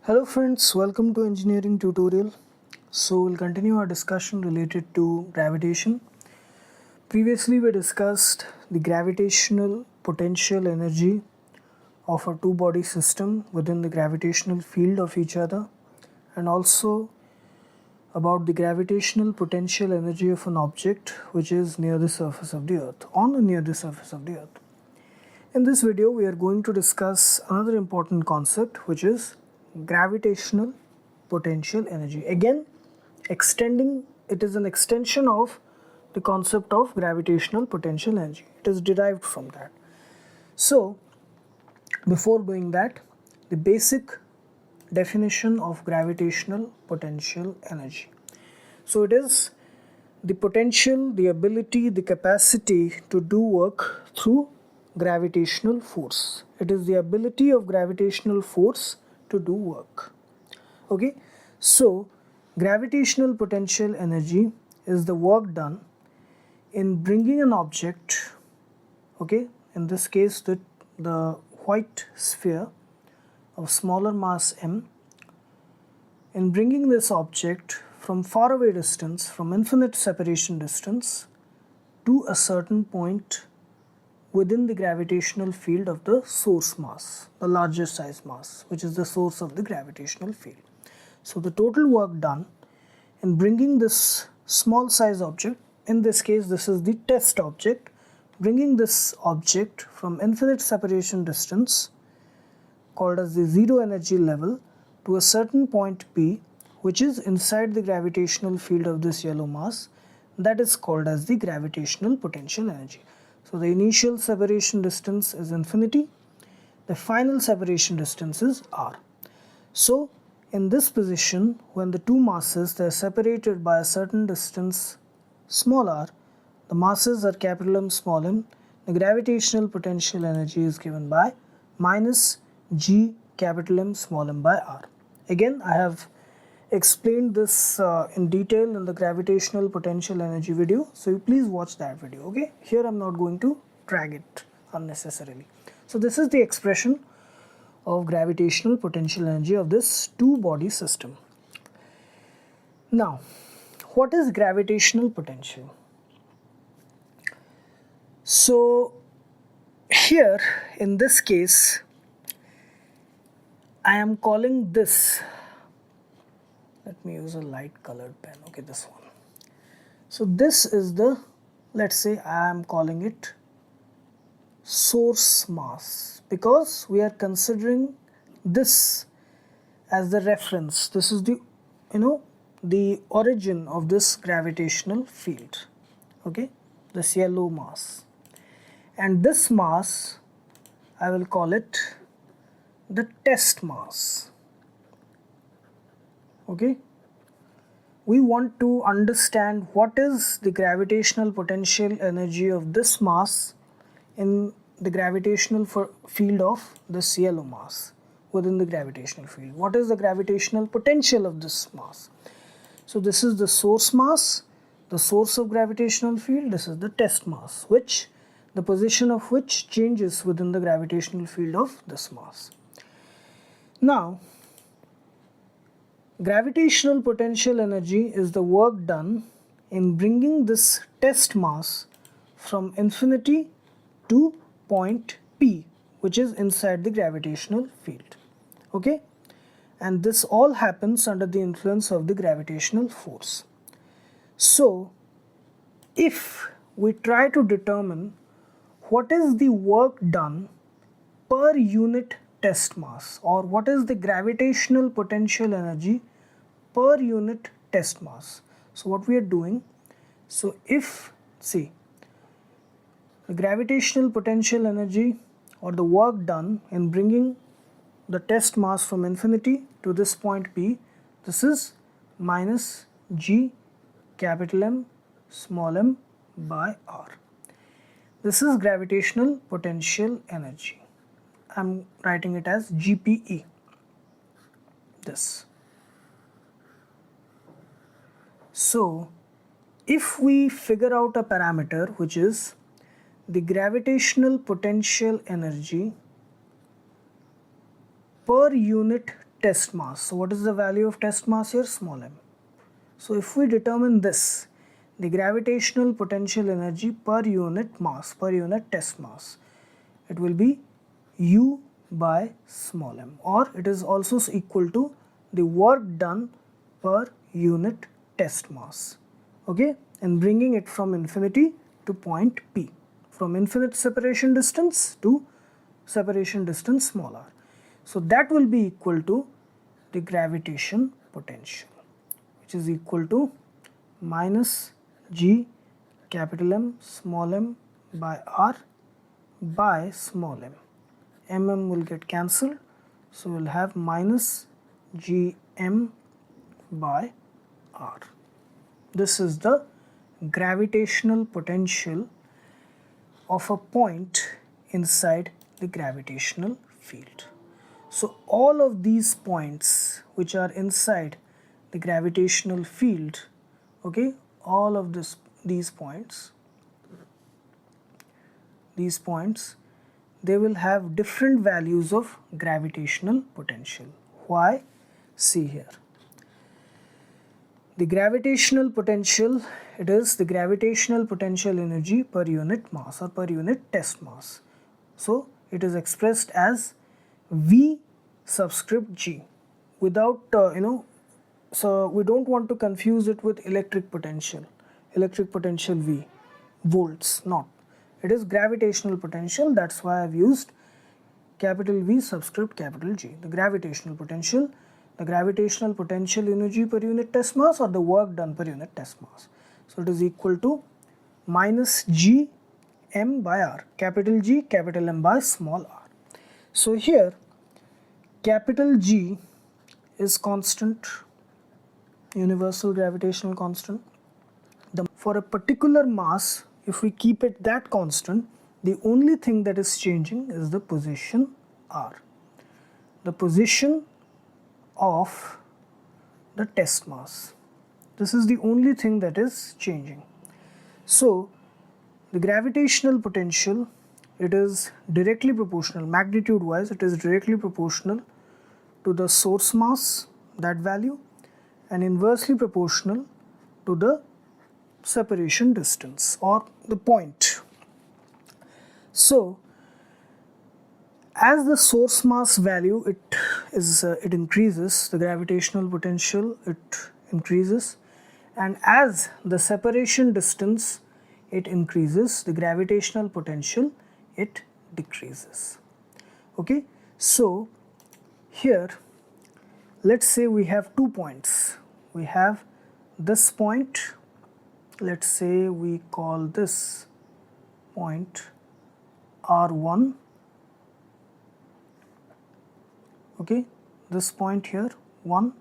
Hello friends, welcome to engineering tutorial. So we'll continue our discussion related to gravitation. Previously we discussed the gravitational potential energy of a two-body system within the gravitational field of each other, and also about the gravitational potential energy of an object which is near the surface of the earth, on or near the surface of the earth. In this video we are going to discuss another important concept, which is gravitational potential energy. Again, it is an extension of the concept of gravitational potential energy. It is derived from that. So before doing that, the basic definition of gravitational potential energy. So it is the potential, the ability, the capacity to do work through gravitational force. It is the ability of gravitational force to do work. Okay, so gravitational potential energy is the work done in bringing an object, okay, in this case the white sphere of smaller mass m, in bringing this object from far away distance, from infinite separation distance, to a certain point within the gravitational field of the source mass, the larger size mass, which is the source of the gravitational field. So the total work done in bringing this small size object, in this case this is the test object, bringing this object from infinite separation distance, called as the zero energy level, to a certain point P, which is inside the gravitational field of this yellow mass, that is called as the gravitational potential energy. So the initial separation distance is infinity, the final separation distance is r. So in this position, when the two masses, they are separated by a certain distance small r, the masses are capital M, small m, the gravitational potential energy is given by minus g capital M, small m by r. Again, I have explained this in detail in the gravitational potential energy video, so you please watch that video. Okay, here I'm not going to drag it unnecessarily. So this is the expression of gravitational potential energy of this two-body system. Now, what is gravitational potential? So here in this case I am calling this, let me use a light colored pen, okay, this one. So this is the, let's say I am calling it source mass, because we are considering this as the reference. This is the, the origin of this gravitational field, okay, this yellow mass. And this mass, I will call it the test mass. Okay, we want to understand what is the gravitational potential energy of this mass in the gravitational field of this yellow mass within the gravitational field. What is the gravitational potential of this mass? So this is the source mass, the source of gravitational field. This is the test mass, which the position of which changes within the gravitational field of this mass. Now, gravitational potential energy is the work done in bringing this test mass from infinity to point P, which is inside the gravitational field. Okay, and this all happens under the influence of the gravitational force. So if we try to determine what is the work done per unit test mass, or what is the gravitational potential energy per unit test mass, so what we are doing, so if, see, the gravitational potential energy or the work done in bringing the test mass from infinity to this point P, this is minus g capital M, small m by r. This is gravitational potential energy. I'm writing it as GPE, this. So if we figure out a parameter which is the gravitational potential energy per unit test mass. So what is the value of test mass here? Small m. So if we determine this, the gravitational potential energy per unit mass, per unit test mass, it will be U by small m, or it is also equal to the work done per unit test mass, okay, and bringing it from infinity to point P, from infinite separation distance to separation distance small r. So that will be equal to the gravitation potential, which is equal to minus G capital M small m by r by small m. Mm will get cancelled, so we'll have minus Gm by r. This is the gravitational potential of a point inside the gravitational field. So all of these points which are inside the gravitational field, okay, all of these points, they will have different values of gravitational potential. Why? See here. The gravitational potential, it is the gravitational potential energy per unit mass or per unit test mass. So it is expressed as V subscript G without so we don't want to confuse it with electric potential V, volts, not. It is gravitational potential, that's why I've used capital V subscript capital G. The gravitational potential energy per unit test mass or the work done per unit test mass. So it is equal to minus G m by r, capital G capital M by small r. So here capital G is constant, universal gravitational constant. For a particular mass, if we keep it that constant, the only thing that is changing is the position r, the position of the test mass. This is the only thing that is changing. So the gravitational potential, it is directly proportional, magnitude wise it is directly proportional to the source mass, that value, and inversely proportional to the separation distance or the point. So as the source mass value it increases, the gravitational potential it increases, and as the separation distance it increases, the gravitational potential it decreases. Okay, so here let's say we have 2 points. We have this point, let's say we call this point R1, okay, this point here 1,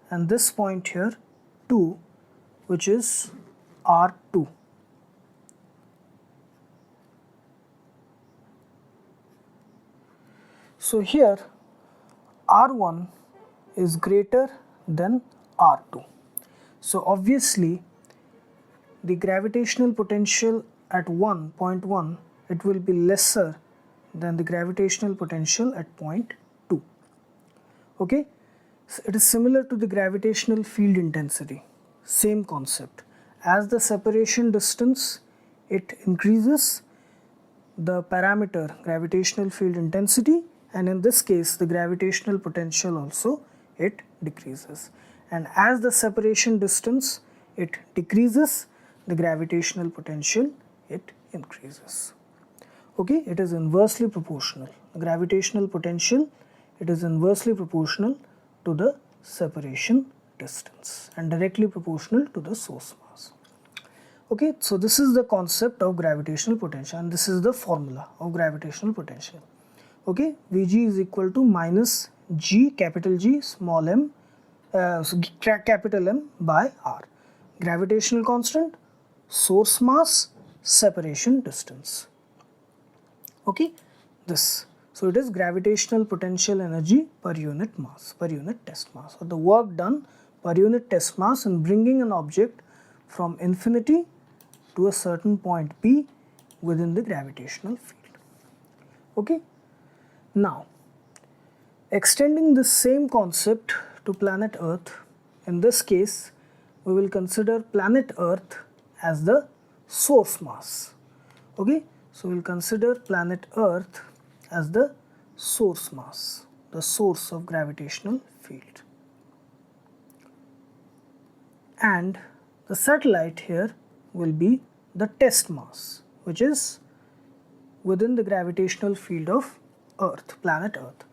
and this point here 2, which is R2. So here R1 is greater than R2. So obviously the gravitational potential at point 1, it will be lesser than the gravitational potential at point 2. Okay, so it is similar to the gravitational field intensity, same concept. As the separation distance it increases, the parameter gravitational field intensity, and in this case the gravitational potential also it decreases, and as the separation distance it decreases, the gravitational potential it increases. Okay, it is inversely proportional. The gravitational potential, it is inversely proportional to the separation distance and directly proportional to the source mass. Okay, so this is the concept of gravitational potential, and this is the formula of gravitational potential. Okay, Vg is equal to minus G capital G small m capital M by r. Gravitational constant, source mass, separation distance. Okay, this. So it is gravitational potential energy per unit mass, per unit test mass, or the work done per unit test mass in bringing an object from infinity to a certain point P within the gravitational field. Okay, now Extending this same concept to planet Earth, in this case we will consider planet Earth as the source mass. Okay, so we will consider planet Earth as the source mass, the source of gravitational field. And the satellite here will be the test mass, which is within the gravitational field of Earth, planet Earth.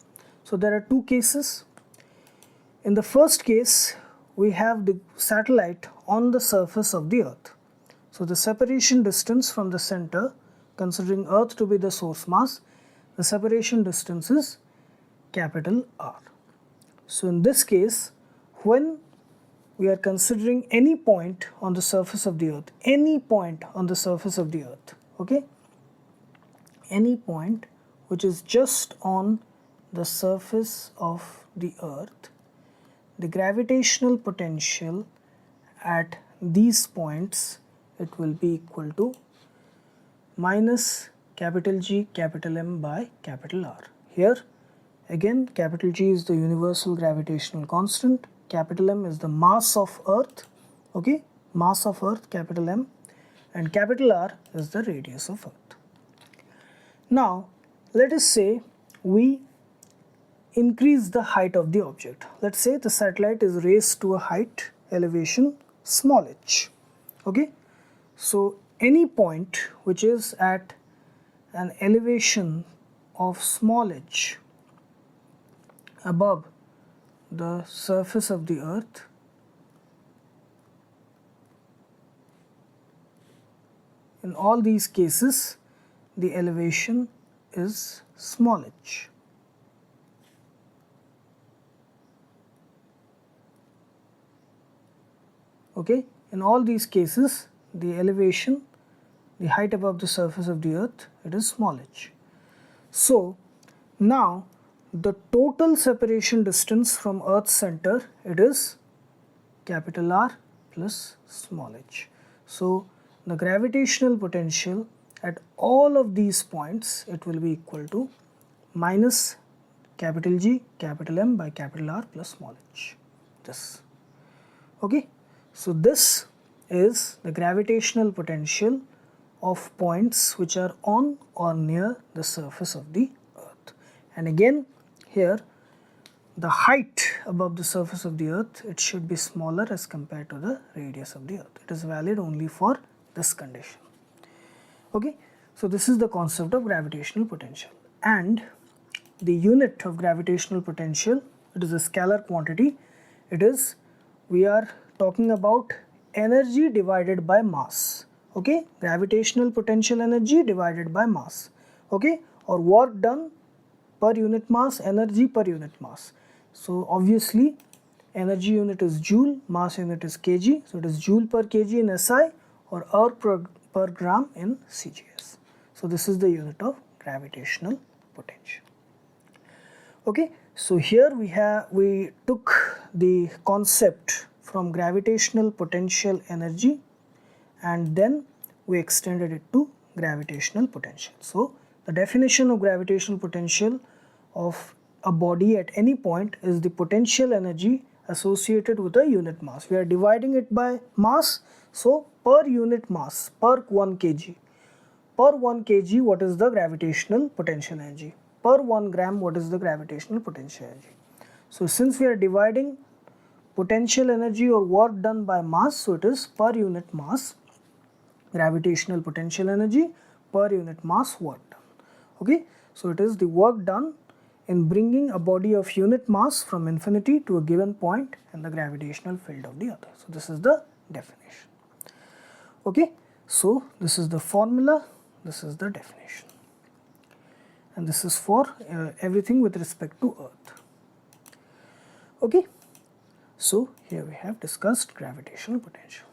So there are two cases. In the first case, we have the satellite on the surface of the Earth. So the separation distance from the center, considering Earth to be the source mass, the separation distance is capital R. So in this case, when we are considering any point on the surface of the Earth, any point on the surface of the Earth, okay, any point which is just on the surface of the Earth, the gravitational potential at these points, it will be equal to minus capital G capital M by capital R. Here again capital G is the universal gravitational constant, capital M is the mass of Earth, okay, mass of Earth, capital M, and capital R is the radius of Earth. Now let us say we increase the height of the object. Let's say the satellite is raised to a height, elevation small h, okay. So any point which is at an elevation of small h above the surface of the Earth, in all these cases the elevation is small h. Okay, in all these cases the elevation, the height above the surface of the Earth, it is small h. So now the total separation distance from Earth's center, it is capital R plus small h. So the gravitational potential at all of these points, it will be equal to minus capital G capital M by capital R plus small h, this, okay. So this is the gravitational potential of points which are on or near the surface of the Earth. And again here the height above the surface of the Earth, it should be smaller as compared to the radius of the Earth. It is valid only for this condition, okay. So this is the concept of gravitational potential, and the unit of gravitational potential, it is a scalar quantity. It is, we are talking about energy divided by mass, okay, gravitational potential energy divided by mass, okay, or work done per unit mass, energy per unit mass. So obviously energy unit is joule, mass unit is kg, so it is joule per kg in SI or hour per gram in CGS. So this is the unit of gravitational potential, okay. So here we took the concept from gravitational potential energy and then we extended it to gravitational potential. So the definition of gravitational potential of a body at any point is the potential energy associated with a unit mass. We are dividing it by mass, so per unit mass, per 1 kg. Per 1 kg, what is the gravitational potential energy? Per 1 gram, what is the gravitational potential energy? So since we are dividing potential energy or work done by mass, so it is per unit mass, gravitational potential energy per unit mass work done, okay. So it is the work done in bringing a body of unit mass from infinity to a given point in the gravitational field of the Earth. So this is the definition, okay. So this is the formula, this is the definition, and this is for everything with respect to Earth, okay. So here we have discussed gravitational potential.